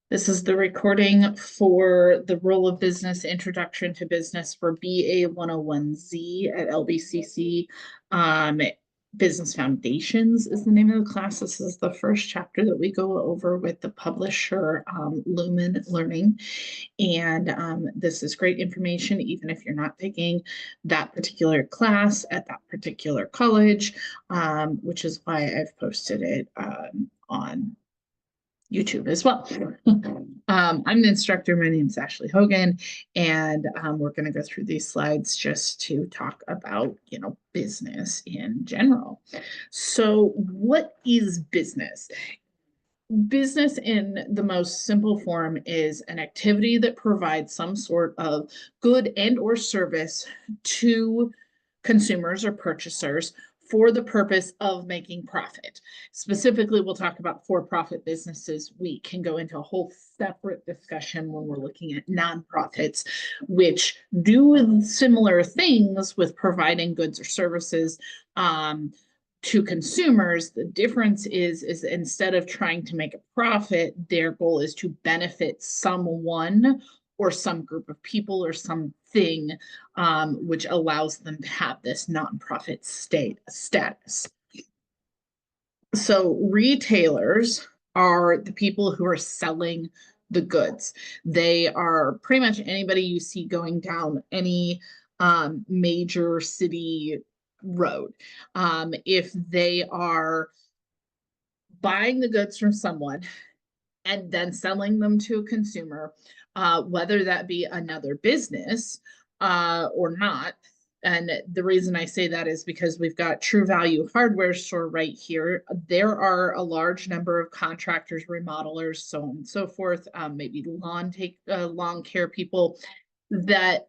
This is the recording for the Role of Business Introduction to Business for BA 101Z at LBCC. Business Foundations is the name of the class. This is the first chapter that we go over with the publisher, Lumen Learning. And this is great information, even if you're not taking that particular class at that particular college, which is why I've posted it on YouTube as well. I'm the instructor. My name is Ashley Hogan, and we're going to go through these slides just to talk about, business in general. So what is business? Business in the most simple form is an activity that provides some sort of good and or service to consumers or purchasers for the purpose of making profit. Specifically, we'll talk about for-profit businesses. We can go into a whole separate discussion when we're looking at nonprofits, which do similar things with providing goods or services to consumers. The difference is instead of trying to make a profit, their goal is to benefit someone or some group of people or something, which allows them to have this nonprofit status. So retailers are the people who are selling the goods. They are pretty much anybody you see going down any major city road. If they are buying the goods from someone and then selling them to a consumer, whether that be another business or not. And the reason I say that is because we've got True Value Hardware Store right here. There are a large number of contractors, remodelers, so on and so forth, maybe lawn care people that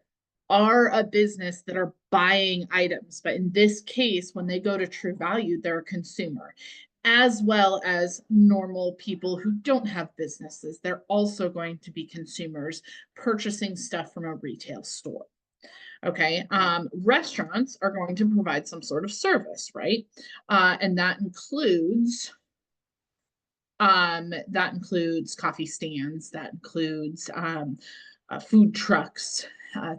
are a business that are buying items. But in this case, when they go to True Value, they're a consumer, as well as normal people who don't have businesses. They're also going to be consumers purchasing stuff from a retail store. Okay, restaurants are going to provide some sort of service, right? And that includes coffee stands, that includes food trucks,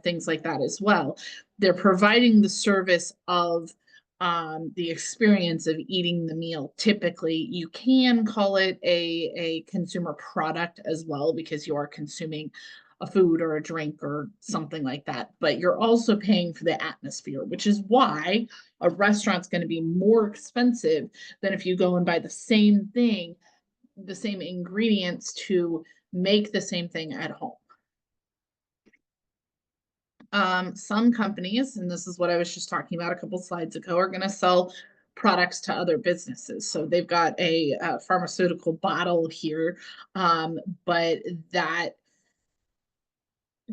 things like that as well. They're providing the service of the experience of eating the meal. Typically, you can call it a consumer product as well, because you are consuming a food or a drink or something like that, but you're also paying for the atmosphere, which is why a restaurant's going to be more expensive than if you go and buy the same thing, the same ingredients to make the same thing at home. Some companies, and this is what I was just talking about a couple slides ago, are going to sell products to other businesses. So they've got a pharmaceutical bottle here, but that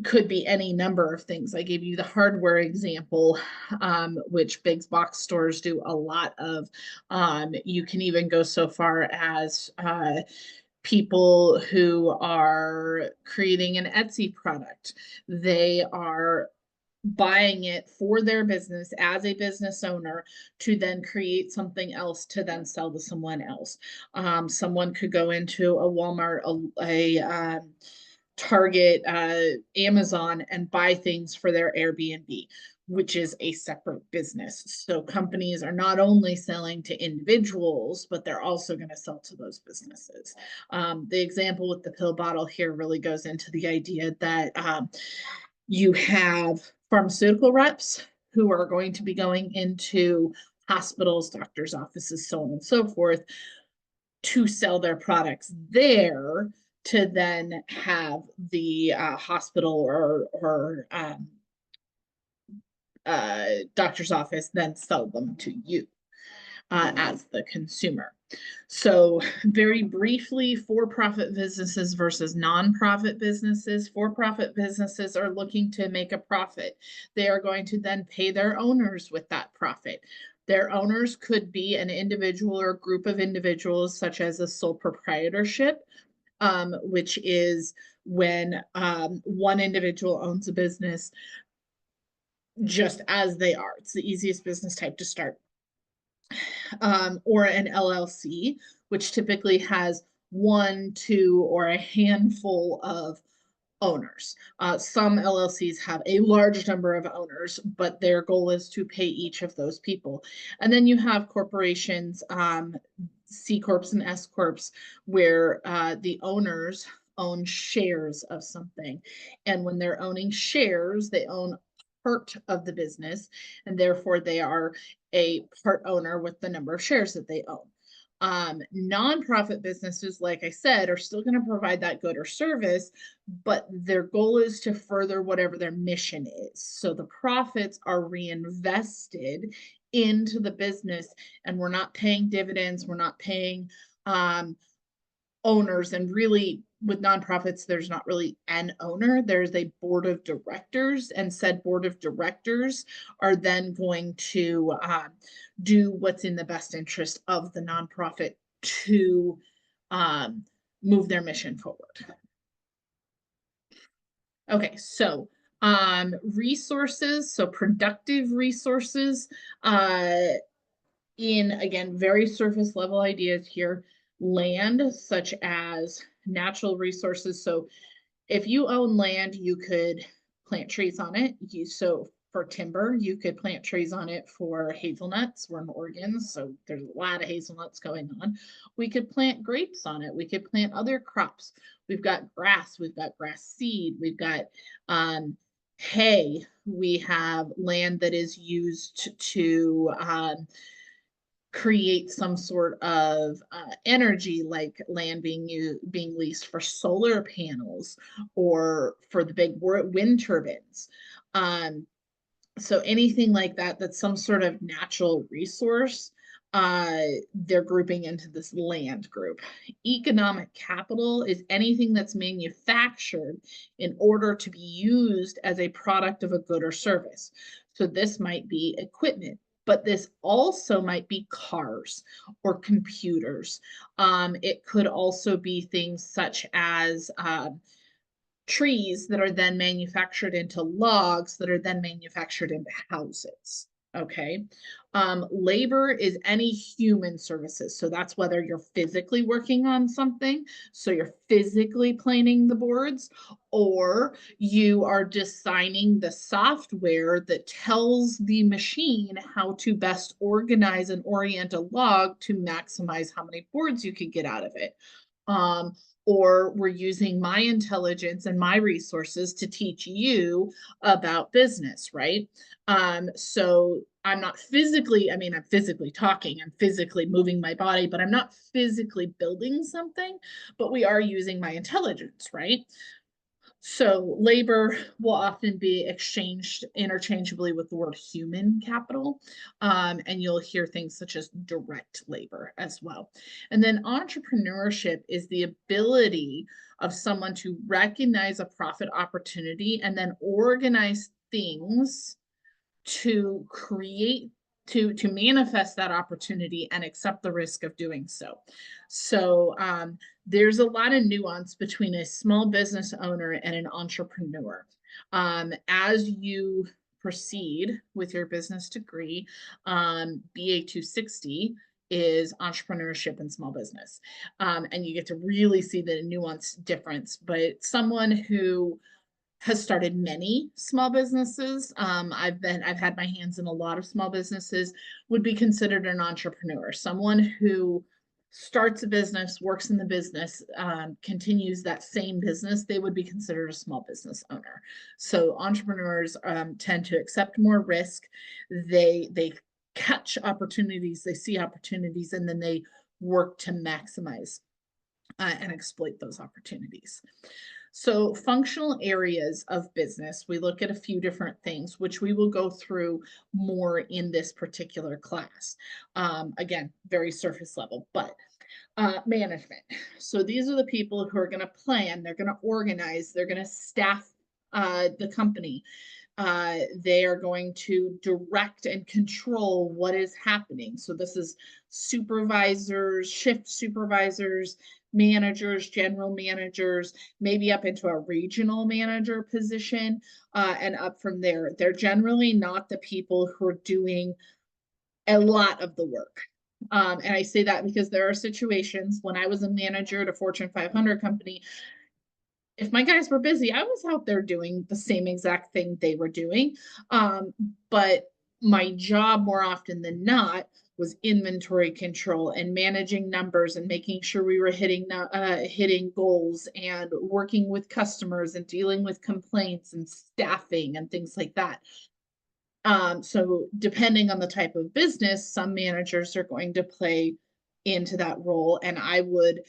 could be any number of things. I gave you the hardware example, which big box stores do a lot of. You can even go so far as people who are creating an Etsy product. They are buying it for their business as a business owner to then create something else to then sell to someone else. Someone could go into a Walmart, a Target, Amazon, and buy things for their Airbnb, which is a separate business. So companies are not only selling to individuals, but they're also going to sell to those businesses. The example with the pill bottle here really goes into the idea that you have pharmaceutical reps who are going to be going into hospitals, doctors' offices, so on and so forth, to sell their products there, to then have the hospital or doctor's office then sell them to you as the consumer. So very briefly, for-profit businesses versus nonprofit businesses. For-profit businesses are looking to make a profit. They are going to then pay their owners with that profit. Their owners could be an individual or a group of individuals, such as a sole proprietorship, which is when one individual owns a business just as they are. It's the easiest business type to start. Or an LLC, which typically has one, two, or a handful of owners. Some LLCs have a large number of owners, but their goal is to pay each of those people. And then you have corporations, C corps and S corps, where the owners own shares of something. And when they're owning shares, they own part of the business, and therefore they are a part owner with the number of shares that they own. Nonprofit businesses, like I said, are still going to provide that good or service, but their goal is to further whatever their mission is. So the profits are reinvested into the business, and we're not paying dividends, we're not paying owners. And really, with nonprofits, there's not really an owner, there's a board of directors, and said board of directors are then going to do what's in the best interest of the nonprofit to move their mission forward. Okay, so resources, so productive resources, in, again, very surface level ideas here. Land, such as natural resources. So if you own land, you could plant trees on it. So for timber, you could plant trees on it for hazelnuts. We're in Oregon, so there's a lot of hazelnuts going on. We could plant grapes on it. We could plant other crops. We've got grass. We've got grass seed. We've got hay. We have land that is used to create some sort of energy, like land being leased for solar panels or for the big wind turbines. So anything like that, that's some sort of natural resource, they're grouping into this land group. Economic capital is anything that's manufactured in order to be used as a product of a good or service. So this might be equipment, but this also might be cars or computers. It could also be things such as trees that are then manufactured into logs that are then manufactured into houses. Okay. Labor is any human services. So that's whether you're physically working on something, so you're physically planing the boards, or you are designing the software that tells the machine how to best organize and orient a log to maximize how many boards you can get out of it. Or we're using my intelligence and my resources to teach you about business, right? So I'm not physically, I mean, I'm physically talking, I'm physically moving my body, but I'm not physically building something, but we are using my intelligence, right? So labor will often be exchanged interchangeably with the word human capital. And you'll hear things such as direct labor as well. And then entrepreneurship is the ability of someone to recognize a profit opportunity and then organize things to create to manifest that opportunity and accept the risk of doing so. So there's a lot of nuance between a small business owner and an entrepreneur. As you proceed with your business degree, BA 260 is entrepreneurship and small business. And you get to really see the nuanced difference. But someone who has started many small businesses. I've had my hands in a lot of small businesses, would be considered an entrepreneur, someone who starts a business, works in the business, continues that same business, they would be considered a small business owner. So entrepreneurs tend to accept more risk. They catch opportunities, they see opportunities, and then they work to maximize and exploit those opportunities. So functional areas of business, we look at a few different things, which we will go through more in this particular class. Again, very surface level, but management. So these are the people who are going to plan, they're going to organize, they're going to staff the company. They are going to direct and control what is happening. So this is supervisors, shift supervisors, managers, general managers, maybe up into a regional manager position, and up from there. They're generally not the people who are doing a lot of the work. And I say that because there are situations when I was a manager at a Fortune 500 company, if my guys were busy, I was out there doing the same exact thing they were doing. But my job more often than not was inventory control and managing numbers and making sure we were hitting goals and working with customers and dealing with complaints and staffing and things like that. So depending on the type of business, some managers are going to play into that role. And I would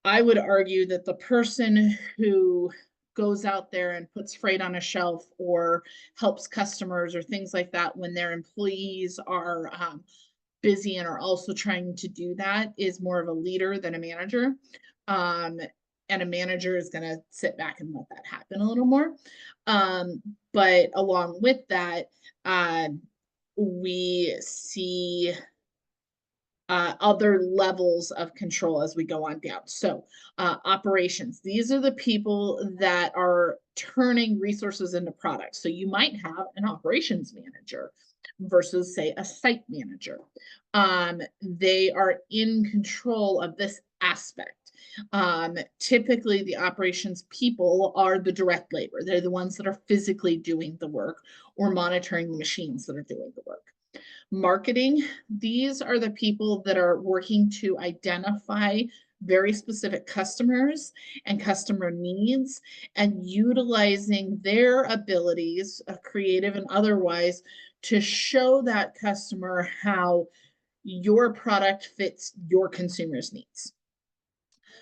argue that the person who goes out there and puts freight on a shelf or helps customers or things like that when their employees are busy and are also trying to do that is more of a leader than a manager. Um, and a manager is going to sit back and let that happen a little more. But along with that, we see other levels of control as we go on down. So, operations, these are the people that are turning resources into products. So, you might have an operations manager versus, say, a site manager. They are in control of this aspect. Typically, the operations people are the direct labor, they're the ones that are physically doing the work or monitoring the machines that are doing the work. Marketing, these are the people that are working to identify very specific customers and customer needs and utilizing their abilities, creative and otherwise, to show that customer how your product fits your consumer's needs.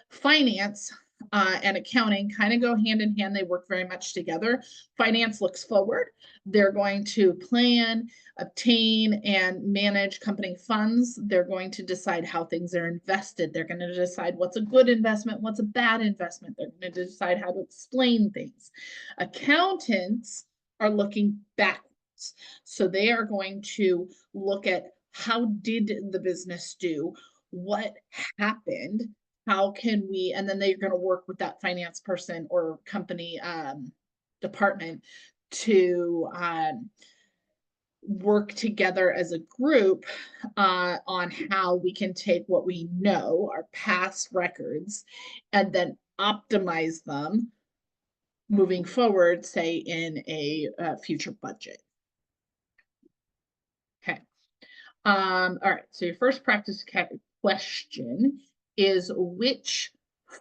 Finance and accounting kind of go hand in hand. They work very much together. Finance looks forward. They're going to plan, obtain, and manage company funds. They're going to decide how things are invested. They're going to decide what's a good investment, what's a bad investment. They're going to decide how to explain things. Accountants are looking backwards. So they are going to look at how did the business do? What happened? How can we, and then they're going to work with that finance person or company department to work together as a group on how we can take what we know, our past records, and then optimize them moving forward, say in a future budget. Okay. All right. So your first practice question is which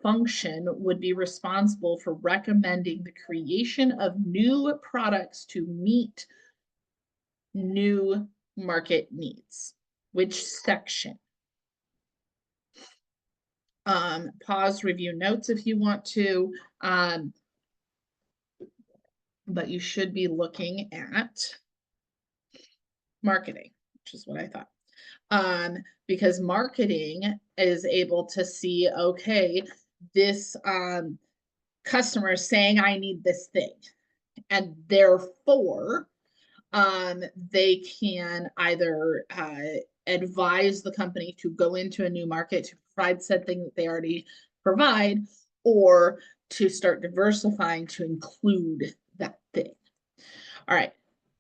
function would be responsible for recommending the creation of new products to meet new market needs? Which section? Pause, review notes if you want to, but you should be looking at marketing, which is what I thought. Because marketing is able to see, okay, this customer is saying I need this thing, and therefore they can either advise the company to go into a new market to provide said thing that they already provide, or to start diversifying to include that thing. All right,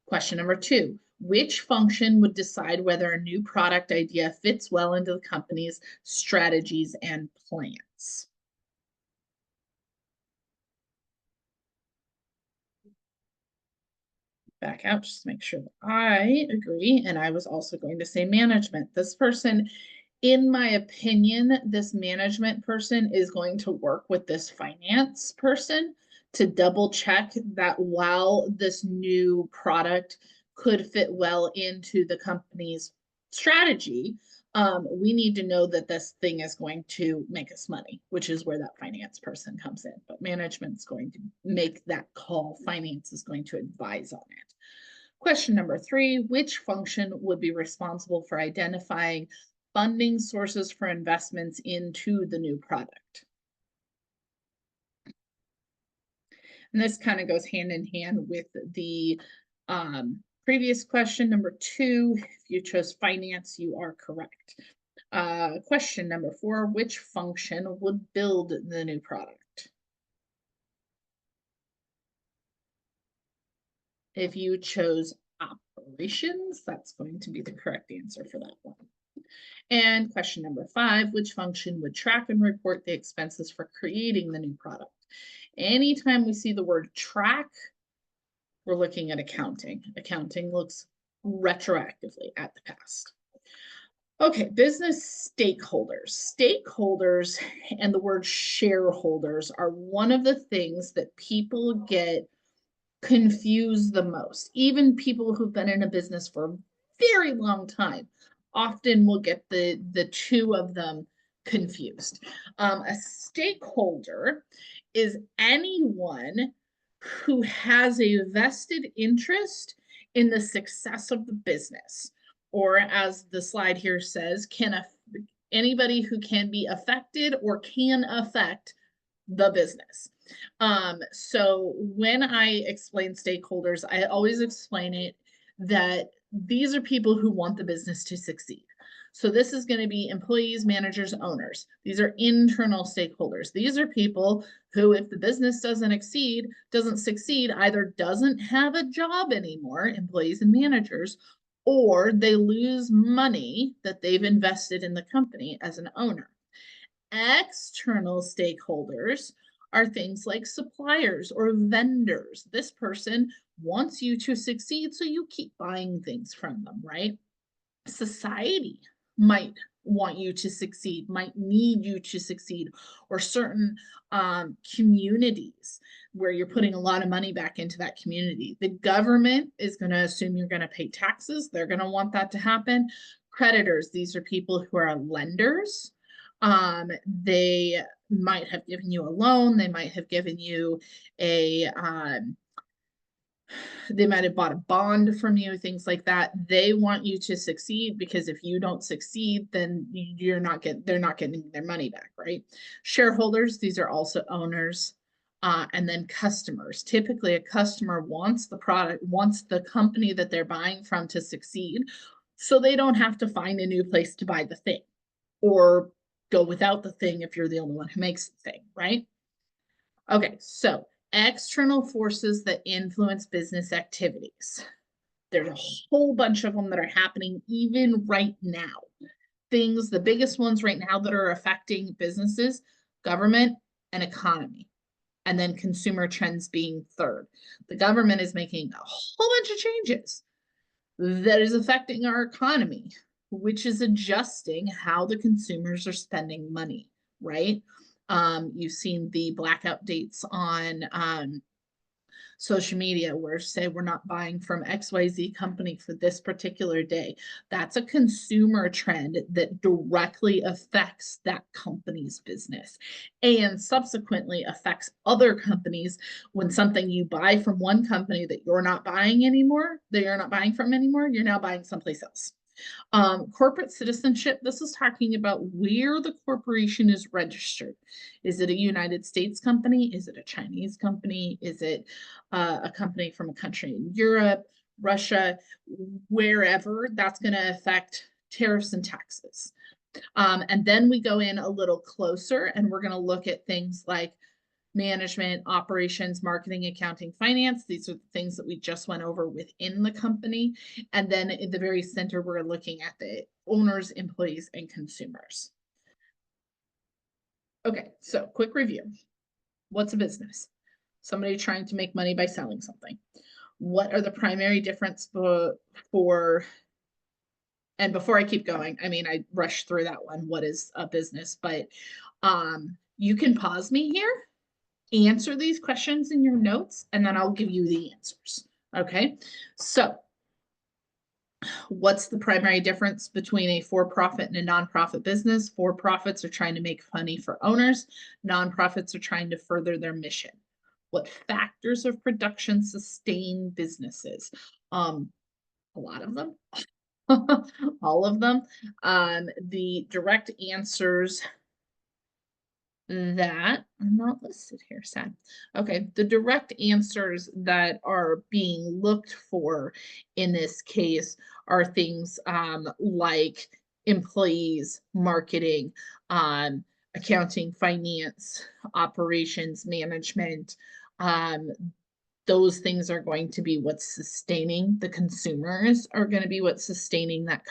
question number 2. Which function would decide whether a new product idea fits well into the company's strategies and plans? Back out just to make sure that I agree. And I was also going to say management. This person, in my opinion, this management person is going to work with this finance person to double check that while this new product could fit well into the company's strategy, we need to know that this thing is going to make us money, which is where that finance person comes in. But management's going to make that call. Finance is going to advise on it. Question number 3, which function would be responsible for identifying funding sources for investments into the new product? And this kind of goes hand in hand with the previous question, number 2. If you chose finance, you are correct. Question number 4, which function would build the new product? If you chose operations, that's going to be the correct answer for that one. And question number 5, which function would track and report the expenses for creating the new product? Anytime we see the word track, we're looking at accounting. Accounting looks retroactively at the past. Okay, business stakeholders. Stakeholders and the word shareholders are one of the things that people get confused the most. Even people who've been in a business for a very long time often will get the two of them confused. A stakeholder is anyone who has a vested interest in the success of the business, or as the slide here says, anybody who can be affected or can affect the business. So when I explain stakeholders, I always explain it that these are people who want the business to succeed. So this is going to be employees, managers, owners. These are internal stakeholders. These are people who, if the business doesn't succeed, either doesn't have a job anymore, employees and managers, or they lose money that they've invested in the company as an owner. External stakeholders are things like suppliers or vendors. This person wants you to succeed, so you keep buying things from them, right? Society might want you to succeed, might need you to succeed, or certain communities where you're putting a lot of money back into that community. The government is going to assume you're going to pay taxes. They're going to want that to happen. Creditors, these are people who are lenders. They might have given you a loan. They might have given you they might have bought a bond from you, things like that. They want you to succeed, because if you don't succeed, then they're not getting their money back, right? Shareholders, these are also owners. And then customers. Typically, a customer wants the company that they're buying from to succeed, so they don't have to find a new place to buy the thing, or go without the thing if you're the only one who makes the thing, right? Okay, so external forces that influence business activities. There's a whole bunch of them that are happening even right now. The biggest ones right now that are affecting businesses: government and economy, and then consumer trends being third. The government is making a whole bunch of changes that is affecting our economy, which is adjusting how the consumers are spending money, right? You've seen the blackout dates on social media where say we're not buying from XYZ company for this particular day. That's a consumer trend that directly affects that company's business and subsequently affects other companies. When something you buy from one company that you're not buying from anymore, you're now buying someplace else. Corporate citizenship, this is talking about where the corporation is registered. Is it a United States company? Is it a Chinese company? Is it a company from a country in Europe, Russia, wherever? That's going to affect tariffs and taxes. And then we go in a little closer and we're going to look at things like management, operations, marketing, accounting, finance. These are the things that we just went over within the company. And then in the very center, we're looking at the owners, employees, and consumers. Okay, so quick review. What's a business? Somebody trying to make money by selling something. What are the primary difference and before I keep going, I mean, I rushed through that one. What is a business? But you can pause me here, answer these questions in your notes, and then I'll give you the answers. Okay, so what's the primary difference between a for-profit and a nonprofit business? For-profits are trying to make money for owners. Nonprofits are trying to further their mission. What factors of production sustain businesses? A lot of them. All of them. The direct answers that are not listed here, sad. Okay, the direct answers that are being looked for in this case are things like employees, marketing, accounting, finance, operations, management, those things are going to be what's sustaining the consumers are going to be what's sustaining that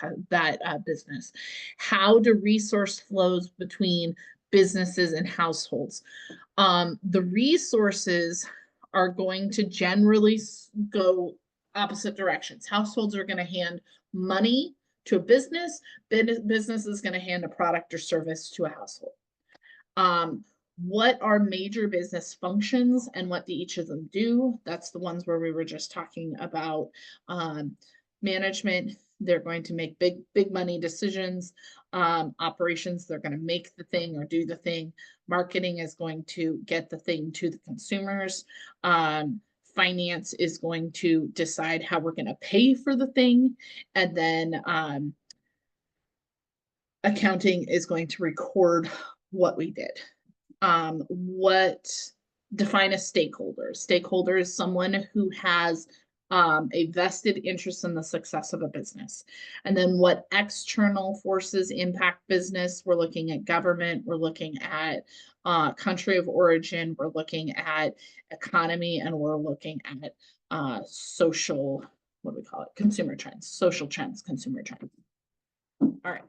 business. How do resource flows between businesses and households? The resources are going to generally go opposite directions. Households are going to hand money to a business. Business is going to hand a product or service to a household. What are major business functions and what do each of them do? That's the ones where we were just talking about management. They're going to make big money decisions. Operations, they're going to make the thing or do the thing. Marketing is going to get the thing to the consumers. Finance is going to decide how we're going to pay for the thing. And then accounting is going to record what we did. What define a stakeholder? Stakeholder is someone who has a vested interest in the success of a business. And then what external forces impact business? We're looking at government, we're looking at country of origin, we're looking at economy, and we're looking at social, what do we call it? Consumer trends, social trends, consumer trends. All right.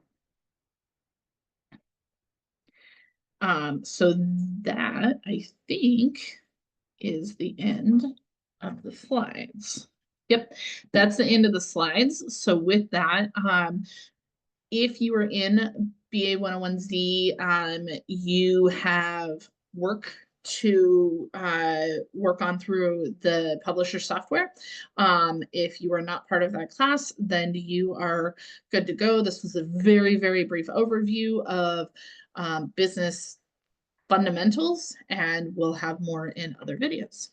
So that I think is the end of the slides. Yep, that's the end of the slides. So with that, if you are in BA 101Z, you have work to work on through the publisher software. If you are not part of that class, then you are good to go. This was a very, very brief overview of business fundamentals, and we'll have more in other videos.